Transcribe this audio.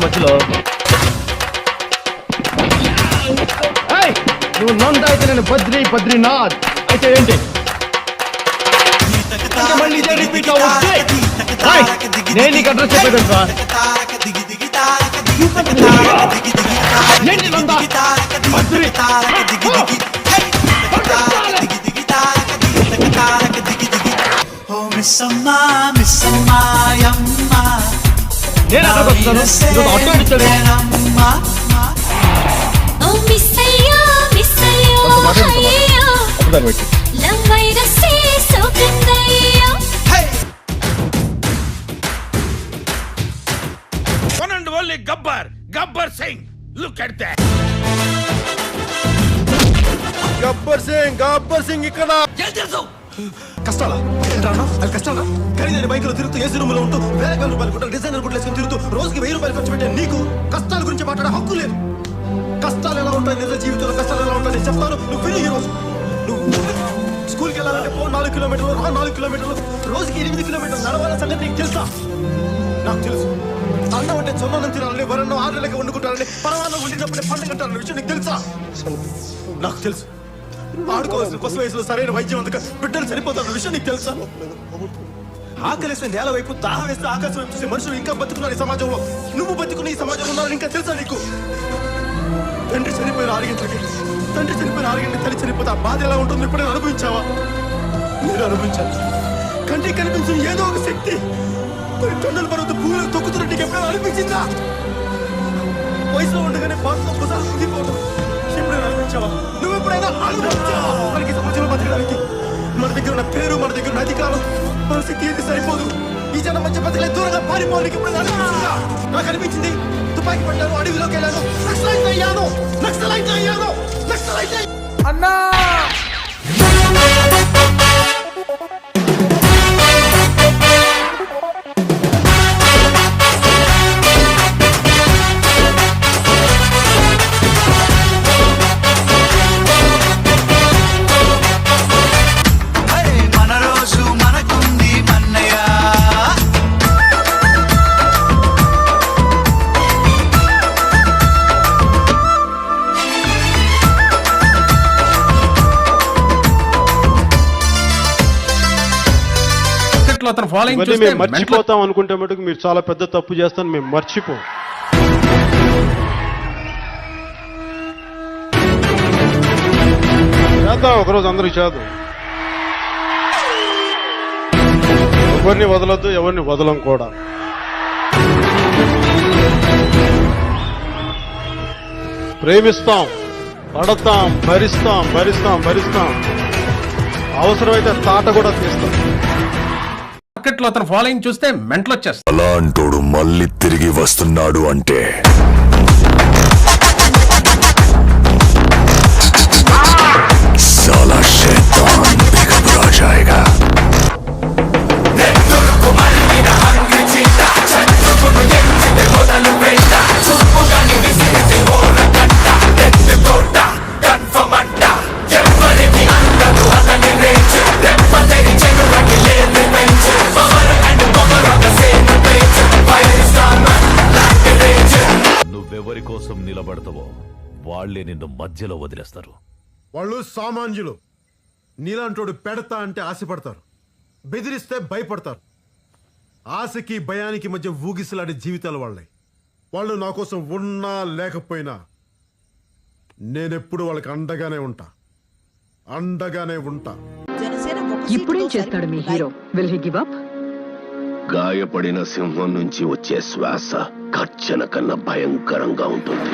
మధ్యలో నువ్వు నంద అయితే నేను బద్రీనాథ్ అయితే ఏంటి మళ్ళీ ఇదే రిపీట్ అవుతుంది. నేను నీకు అడ్రస్ చెప్పేది సార్ ఏంటి నంద బద్రీ నేను అక్కడికి వస్తాను ఆటో ఇచ్చాడు One and only Gabbar Singh. Look at that. Gabbar Singh ఇక్కడ కష్టాలా అది కష్టాలా ఖరీదైన బైకులో తిరుగుతూ ఏసీ రూమ్ లో ఉంటూ వేల వేల రూపాయలు కూడా డిజైనర్ గుడ్లు వేసుకుని తిరుగుతూ రోజుకి 1000 రూపాయలు ఖర్చు పెట్టే నీకు కష్టాల గురించి మాట్లాడే హక్కు లేదు. కష్టాలు ఎలా ఉంటాయి నిజ జీవితంలో కష్టాలు ఎలా ఉంటాయి నేను చెప్తాను. నువ్వు విని ఈ రోజు నువ్వు స్కూల్కి వెళ్ళాలంటే 4 కిలోమీటర్లు 4 కిలోమీటర్లు రోజుకి 8 కిలోమీటర్లు నడవాలని సంగతి నీకు తెలుసా? నాకు తెలుసు. అన్నం అంటే చొన్నం తినాలని వరన్నం 6 నెలలకి వండుకుంటారని పరమాన్నం వండినప్పుడే పండుగ అంటారన్న విషయం నీకు తెలుసా? నాకు తెలుసు. ఆడుకోవాల్సిన పశు వయసులో సరైన వైద్యం అందక బిడ్డలు చనిపోతారన్న విషయం నీకు తెలుసా? ఆకలిస్తే నేల వైపు దాహం వేస్తే ఆకాశం వైపు చూసే మనుషులు ఇంకా బతుకున్నారు ఈ సమాజంలో. నువ్వు బతుకున్న ఈ సమాజంలో ఉన్నారని ఇంకా తెలుసా నీకు? తండ్రి చనిపోయిన 6 గంటలకి తల్లి చనిపోతే ఆ బాధ ఎలా ఉంటుందో ఎప్పుడైనా అనుభవించావా? నేను అనుభవించాను. కంటికి కనిపించిన ఏదో ఒక శక్తి తొండల పర్వత భూమిలో తొక్కుతున్నట్టు నీకు ఎప్పుడైనా అనిపించిందా? వయసులో ఉండగానే బాధతో ఒకసారి కుదిపోవడం ఎప్పుడైనా అనిపించావా? నువ్వు ఎప్పుడైనా అనుభవించావా? మనకి సమాజంలో బతకడానికి మన దగ్గర ఉన్న పేరు, మన దగ్గర ఉన్న అధికారం, మన శక్తి ఏది సరిపోదు. ఈ జనం మధ్య బతకలే దూరంగా పారిపోవడానికి ఎప్పుడైనా అనిపించిందా? నాకు అనిపించింది. తుపాకీ పట్టాను, అడవిలోకి వెళ్ళాను, నక్సలైట్ అయ్యాను అన్నా. మేము మర్చిపోతాం అనుకుంటే మటుకు మీరు చాలా పెద్ద తప్పు చేస్తాను. మేము మర్చిపో చేద్దాం ఒకరోజు అందరికి చేద్దాం. ఎవరిని వదలొద్దు, ఎవరిని వదలం కూడా. ప్రేమిస్తాం, పడతాం, భరిస్తాం. అవసరమైతే తాట కూడా తీస్తాం. మార్కెట్లో అతను ఫాలోయింగ్ చూస్తే మెంటల్ వచ్చేస్తా. అలాంటోడు మళ్ళీ తిరిగి వస్తున్నాడు అంటే साला शैतान बेघबरा जाएगा. నువ్వెవరి కోసం నిలబడతావో వాళ్లే నిన్ను మధ్యలో వదిలేస్తారు. వాళ్ళు సామాన్యులు. నీలాంటోడు పెడతా అంటే ఆశపడతారు, బెదిరిస్తే భయపడతారు. ఆశకి భయానికి మధ్య ఊగిసలాడే జీవితాలు వాళ్ళే. వాళ్ళు నా కోసం ఉన్నా లేకపోయినా నేనెప్పుడు వాళ్ళకి అండగానే ఉంటా. ఇప్పుడేం చేస్తాడు మీ hero? Will he give up? గాయపడిన సింహం నుంచి వచ్చే శ్వాస గర్జన కన్నా భయంకరంగా ఉంటుంది.